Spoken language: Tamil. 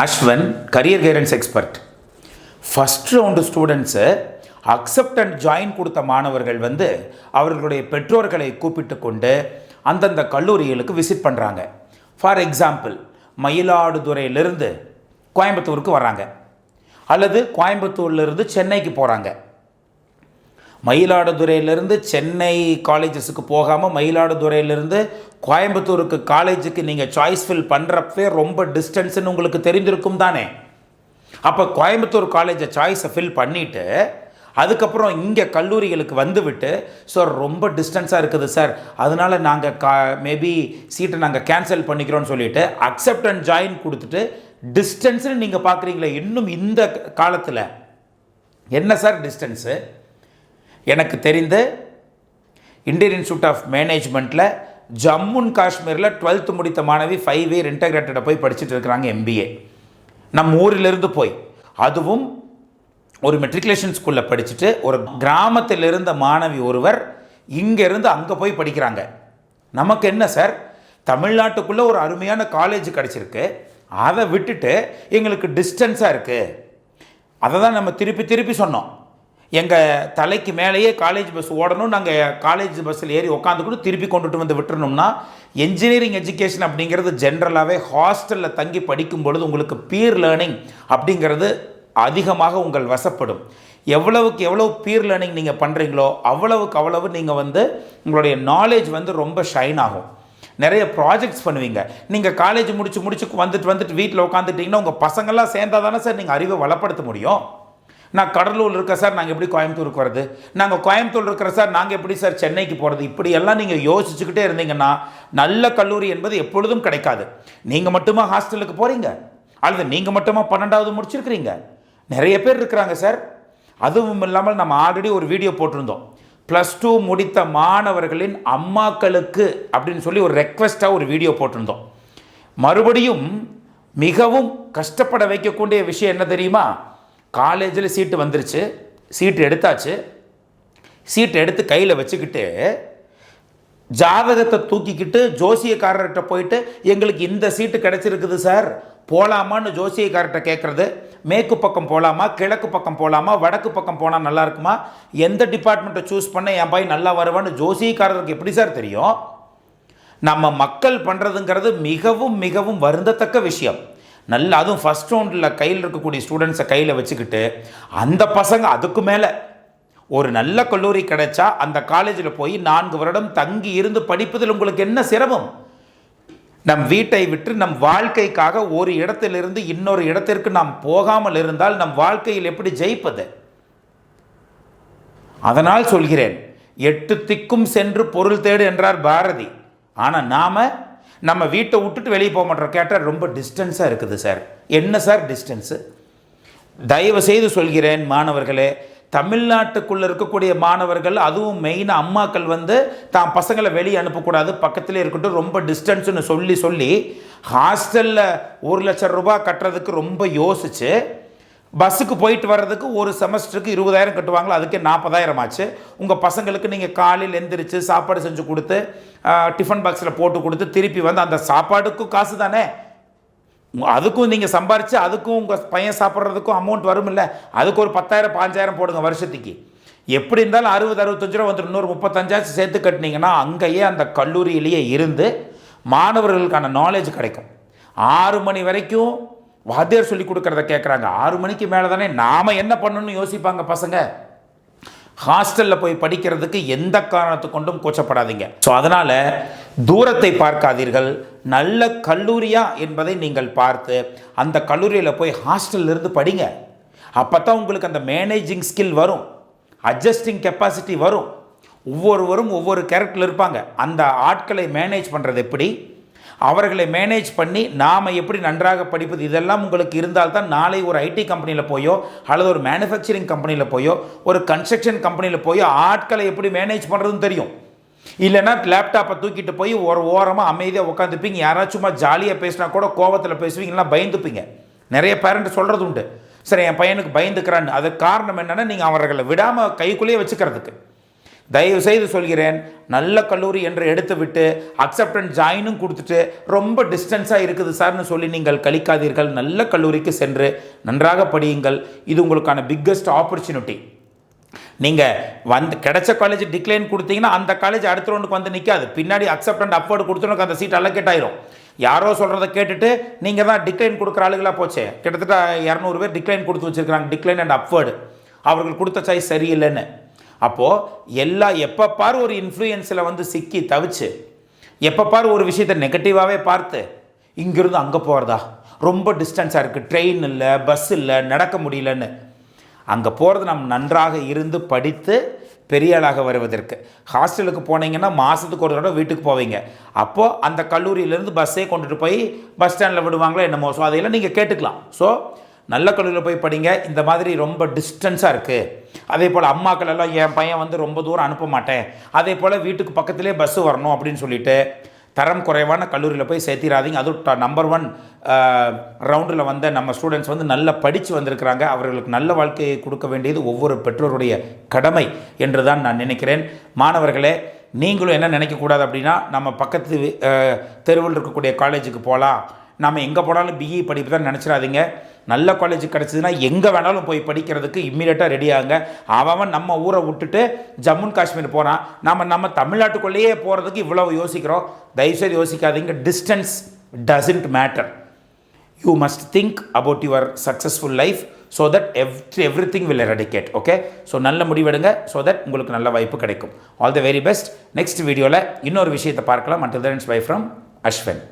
Ashwin, career guidance expert. First round students accept and join கொடுத்த மாணவர்கள் அவர்களுடைய பெற்றோர்களை கூப்பிட்டு கொண்டு அந்தந்த கல்லூரிகளுக்கு விசிட் பண்ணுறாங்க. ஃபார் எக்ஸாம்பிள், மயிலாடுதுறையிலிருந்து கோயம்புத்தூருக்கு வராங்க, அல்லது கோயம்புத்தூர்லேருந்து சென்னைக்கு போகிறாங்க. மயிலாடுதுறையிலிருந்து சென்னை காலேஜஸுக்கு போகாமல் மயிலாடுதுறையிலிருந்து கோயம்புத்தூருக்கு காலேஜுக்கு நீங்கள் சாய்ஸ் ஃபில் பண்ணுறப்பே ரொம்ப டிஸ்டன்ஸ்ன்னு உங்களுக்கு தெரிந்திருக்கும் தானே. அப்போ கோயம்புத்தூர் காலேஜை சாய்ஸை ஃபில் பண்ணிவிட்டு அதுக்கப்புறம் இங்கே கல்லூரிகளுக்கு வந்துவிட்டு சார் ரொம்ப டிஸ்டன்ஸாக இருக்குது சார், அதனால் நாங்கள் மேபி சீட்டை நாங்கள் கேன்சல் பண்ணிக்கிறோன்னு சொல்லிவிட்டு அக்செப்ட் அண்ட் ஜாயின் கொடுத்துட்டு டிஸ்டன்ஸ்னு நீங்கள் பார்க்குறீங்களே. இன்னும் இந்த காலத்தில் என்ன சார் டிஸ்டன்ஸு? எனக்கு தெரிந்த இந்தியன் இன்ஸ்டியூட் ஆஃப் மேனேஜ்மெண்ட்டில் ஜம்மு அண்ட் காஷ்மீரில் 12th முடித்த மாணவி 5 இயர் இன்டகிரேட்டடை போய் படிச்சுட்டு இருக்கிறாங்க, MBA. நம்ம ஊரிலிருந்து போய், அதுவும் ஒரு மெட்ரிகுலேஷன் ஸ்கூலில் படிச்சுட்டு ஒரு கிராமத்தில் இருந்த மாணவி ஒருவர் இங்கேருந்து அங்கே போய் படிக்கிறாங்க. நமக்கு என்ன சார், தமிழ்நாட்டுக்குள்ளே ஒரு அருமையான காலேஜ் கிடச்சிருக்கு, அதை விட்டுட்டு எங்களுக்கு டிஸ்டன்ஸாக இருக்குது. அதை தான் நம்ம திருப்பி சொன்னோம். எங்கள் தலைக்கு மேலேயே காலேஜ் பஸ் ஓடணும், நாங்கள் காலேஜ் பஸ்ஸில் ஏறி உட்காந்துக்கூட திருப்பி கொண்டுட்டு வந்து விட்டுறணும்னா, என்ஜினியரிங் எஜுகேஷன் அப்படிங்கிறது ஜென்ரலாகவே ஹாஸ்டலில் தங்கி படிக்கும் பொழுது உங்களுக்கு பீர் லேர்னிங் அப்படிங்கிறது அதிகமாக உங்கள் வசப்படும். எவ்வளவுக்கு எவ்வளோ பீர் லேர்னிங் நீங்கள் பண்ணுறீங்களோ அவ்வளவு நீங்கள் உங்களுடைய நாலேஜ் ரொம்ப ஷைன் ஆகும். நிறைய ப்ராஜெக்ட்ஸ் பண்ணுவீங்க. நீங்கள் காலேஜ் முடிச்சு வந்துட்டு வீட்டில் உட்காந்துட்டிங்கன்னா உங்கள் பசங்கள்லாம் சேர்ந்தால் தானே சார் நீங்கள் அறிவை வளப்படுத்த முடியும். நான் கடலூர் இருக்க சார், நாங்கள் எப்படி கோயம்புத்தூருக்கு வர்றது? நாங்கள் கோயம்புத்தூர் இருக்கிற சார், நாங்கள் எப்படி சார் சென்னைக்கு போகிறது? இப்படியெல்லாம் நீங்கள் யோசிச்சுக்கிட்டே இருந்தீங்கன்னா நல்ல கல்லூரி என்பது எப்பொழுதும் கிடைக்காது. நீங்கள் மட்டுமா ஹாஸ்டலுக்கு போகிறீங்க, அல்லது நீங்கள் மட்டுமா 12வது முடிச்சிருக்கிறீங்க? நிறைய பேர் இருக்கிறாங்க சார். அதுவும் இல்லாமல் நம்ம ஆல்ரெடி ஒரு வீடியோ போட்டிருந்தோம், +2 முடித்த மாணவர்களின் அம்மாக்களுக்கு அப்படின்னு சொல்லி ஒரு ரெக்வெஸ்ட்டாக ஒரு வீடியோ போட்டிருந்தோம். மறுபடியும் மிகவும் கஷ்டப்பட வைக்கக்கூடிய விஷயம் என்ன தெரியுமா? காலேஜில் சீட்டு வந்துருச்சு, சீட்டு எடுத்தாச்சு, சீட்டு எடுத்து கையில் வச்சுக்கிட்டு ஜாதகத்தை தூக்கிக்கிட்டு ஜோசியக்காரர்கிட்ட போயிட்டு எங்களுக்கு இந்த சீட்டு கிடச்சிருக்குது சார், போகலாமான்னு ஜோசியக்காரர்கிட்ட கேட்குறது. மேற்கு பக்கம் போகலாமா, கிழக்கு பக்கம் போகலாமா, வடக்கு பக்கம் போனால் நல்லா இருக்குமா, எந்த டிபார்ட்மெண்ட்டை சூஸ் பண்ண என் பையன் நல்லா வருவான்னு ஜோசியக்காரருக்கு எப்படி சார் தெரியும்? நம்ம மக்கள் பண்ணுறதுங்கிறது மிகவும் வருந்தத்தக்க விஷயம். அதுவும் ஃபஸ்ட் ரவுண்டில் கையில் இருக்கக்கூடிய ஸ்டூடெண்ட்ஸை கையில் வச்சுக்கிட்டு அந்த பசங்க அதுக்கு மேலே ஒரு நல்ல கல்லூரி கிடைச்சா அந்த காலேஜில் போய் 4 வருடம் தங்கி இருந்து படிப்பதில் உங்களுக்கு என்ன சிரமம்? நம் வீட்டை விட்டு நம் வாழ்க்கைக்காக ஒரு இடத்திலிருந்து இன்னொரு இடத்திற்கு நாம் போகாமல் இருந்தால் நம் வாழ்க்கையில் எப்படி ஜெயிப்பது? அதனால் சொல்கிறேன், 8 திக்கும் சென்று பொருள் தேடு என்றார் பாரதி. ஆனால் நம்ம வீட்டை விட்டுட்டு வெளியே போக மாட்டோம். கேட்டால் ரொம்ப டிஸ்டன்ஸாக இருக்குது சார். என்ன சார் டிஸ்டன்ஸு? தயவு செய்து சொல்கிறேன் மாணவர்களே, தமிழ்நாட்டுக்குள்ளே இருக்கக்கூடிய மாணவர்கள், அதுவும் மெயினாக அம்மாக்கள் தான் பசங்களை வெளியே அனுப்பக்கூடாது, பக்கத்திலே இருக்கட்டும், ரொம்ப டிஸ்டன்ஸுன்னு சொல்லி ஹாஸ்டலில் 1 லட்சம் ரூபாய் கட்டுறதுக்கு ரொம்ப யோசிச்சு பஸ்ஸுக்கு போயிட்டு வர்றதுக்கு ஒரு செமஸ்டருக்கு 20,000 கட்டுவாங்களோ, அதுக்கே 40,000 ஆச்சு. உங்கள் பசங்களுக்கு நீங்கள் காலையில் எந்திரிச்சு சாப்பாடு செஞ்சு கொடுத்து டிஃபன் பாக்ஸில் போட்டு கொடுத்து திருப்பி அந்த சாப்பாடுக்கும் காசு தானே, அதுக்கும் நீங்கள் சம்பாரித்து அதுக்கும் உங்கள் பையன் சாப்பிட்றதுக்கும் அமௌண்ட் வரும் இல்லை, அதுக்கு ஒரு 10,000 5,000 போடுங்க வருஷத்துக்கு. எப்படி இருந்தாலும் 60-65 ரூபா வந்துடும். இன்னொரு 35,000 சேர்த்து கட்டினீங்கன்னா அங்கேயே அந்த கல்லூரியிலேயே இருந்து மாணவர்களுக்கான நாலேஜ் கிடைக்கும். 6 மணி வரைக்கும் வாத்தியார் சொல்லி கொடுக்குறத கேட்குறாங்க. 6 மணிக்கு மேலே தானே நாம் என்ன பண்ணணும்னு யோசிப்பாங்க பசங்க. ஹாஸ்டலில் போய் படிக்கிறதுக்கு எந்த காரணத்து கொண்டும் கூச்சப்படாதீங்க. ஸோ அதனால் தூரத்தை பார்க்காதீர்கள், நல்ல கல்லூரியா என்பதை நீங்கள் பார்த்து அந்த கல்லூரியில் போய் ஹாஸ்டல்லிருந்து படிங்க. அப்போ தான் உங்களுக்கு அந்த மேனேஜிங் ஸ்கில் வரும், அட்ஜஸ்டிங் கெப்பாசிட்டி வரும். ஒவ்வொருவரும் ஒவ்வொரு கேரக்டரில் இருப்பாங்க. அந்த ஆட்களை மேனேஜ் பண்ணுறது எப்படி, அவர்களை மேனேஜ் பண்ணி நாம் எப்படி நன்றாக படிப்பது, இதெல்லாம் உங்களுக்கு இருந்தால்தான் நாளை ஒரு ஐடி கம்பெனியில் போயோ அல்லது ஒரு மேனுஃபேக்சரிங் கம்பெனியில் போயோ ஒரு கன்ஸ்ட்ரக்ஷன் கம்பெனியில் போயோ ஆட்களை எப்படி மேனேஜ் பண்ணுறதுன்னு தெரியும். இல்லைன்னா லேப்டாப்பை தூக்கிட்டு போய் ஒரு ஓரமாக அமைதியாக உட்காந்துப்பீங்க. யாராச்சும் சும்மா ஜாலியாக பேசினா கூட கோபத்தில் பேசுவீங்க, இல்லைனா பயந்துப்பீங்க. நிறைய பேரண்ட் சொல்கிறது உண்டு, சரி என் பையனுக்கு பயந்துக்கிறான்னு. அதுக்கு காரணம் என்னென்னா நீங்கள் அவர்களை விடாமல் கைக்குள்ளேயே வச்சுக்கிறதுக்கு. தயவு செய்து சொல்கிறேன், நல்ல கல்லூரி என்று எடுத்துவிட்டு அக்செப்டன்ஸ் ஜாயினும் கொடுத்துட்டு ரொம்ப டிஸ்டன்ஸாக இருக்குது சார்னு சொல்லி நீங்கள் கழிக்காதீர்கள். நல்ல கல்லூரிக்கு சென்று நன்றாக படியுங்கள். இது உங்களுக்கான பிக்கஸ்ட் ஆப்பர்ச்சுனிட்டி. நீங்கள் கிடைச்ச காலேஜ் டிக்ளைன் கொடுத்தீங்கன்னா அந்த காலேஜ் அடுத்த ரவுண்டுக்கு வந்து நிற்காது. பின்னாடி அக்செப்டன்ட் அப்வர்டு கொடுத்தோன்னு அந்த சீட் அலோகேட் ஆயிரும். யாரோ சொல்கிறத கேட்டுட்டு நீங்கள் தான் டிக்ளைன் கொடுக்குற ஆளுகளாக போச்சே. கிட்டத்தட்ட 200 பேர் டிக்ளைன் கொடுத்து வச்சுருக்காங்க, டிக்ளைன் அண்ட் அப்வர்டு. அவர்கள் கொடுத்த சாய்ஸ் சரியில்லைன்னு. அப்போது எப்போ பாரு ஒரு இன்ஃப்ளூயன்ஸில் வந்து சிக்கி தவிச்சு, எப்போ பாரு ஒரு விஷயத்தை நெகட்டிவாகவே பார்த்து இங்கிருந்து அங்கே போகிறதா, ரொம்ப டிஸ்டன்ஸாக இருக்குது, ட்ரெயின் இல்லை, பஸ் இல்லை, நடக்க முடியலன்னு. அங்கே போகிறது நம்ம நன்றாக இருந்து படித்து பெரிய ஆளாக வருவதற்கு. ஹாஸ்டலுக்கு போனீங்கன்னா மாதத்துக்கு ஒரு தடவை வீட்டுக்கு போவீங்க. அப்போது அந்த கல்லூரியிலேருந்து பஸ்ஸே கொண்டுட்டு போய் பஸ் ஸ்டாண்டில் விடுவாங்களோ என்னமோ. ஸோ அதையெல்லாம் நீங்கள் கேட்டுக்கலாம். ஸோ நல்ல கல்லூரியில் போய் படிங்க. இந்த மாதிரி ரொம்ப டிஸ்டன்ஸாக இருக்குது. அதே போல் அம்மாக்கள் எல்லாம் என் பையன் வந்து ரொம்ப தூரம் அனுப்ப மாட்டேன், அதே போல் வீட்டுக்கு பக்கத்திலே பஸ்ஸு வரணும் அப்படின்னு சொல்லிட்டு தரம் குறைவான கல்லூரியில் போய் சேர்த்திடாதீங்க. அதுவும் நம்பர் 1 ரவுண்டில் வந்த நம்ம ஸ்டூடெண்ட்ஸ் வந்து நல்லா படித்து வந்திருக்கிறாங்க. அவர்களுக்கு நல்ல வாழ்க்கையை கொடுக்க வேண்டியது ஒவ்வொரு பெற்றோருடைய கடமை என்று தான் நான் நினைக்கிறேன். மாணவர்களே, நீங்களும் என்ன நினைக்கக்கூடாது அப்படின்னா, நம்ம பக்கத்து தெருவில் இருக்கக்கூடிய காலேஜுக்கு போகலாம், நம்ம எங்கே போனாலும் பிஇ படிப்பு தான் நினச்சிடாதீங்க. நல்ல காலேஜ் கிடச்சிதுன்னா எங்கே வேணாலும் போய் படிக்கிறதுக்கு இம்மீடியட்டாக ரெடி ஆகுங்க. அவன் நம்ம ஊரை விட்டுட்டு ஜம்மு காஷ்மீர் போகிறான், நம்ம தமிழ்நாட்டுக்குள்ளேயே போகிறதுக்கு இவ்வளவு யோசிக்கிறோம். தயவுசெய்து யோசிக்காதீங்க. Distance doesn't matter. You must think about your successful life so that everything will eradicate. Okay, so நல்ல முடிவெடுங்க. ஸோ தட் உங்களுக்கு நல்ல வாய்ப்பு கிடைக்கும். All the very best. Next வீடியோவில் இன்னொரு விஷயத்தை பார்க்கலாம். Until then, by from Ashwin.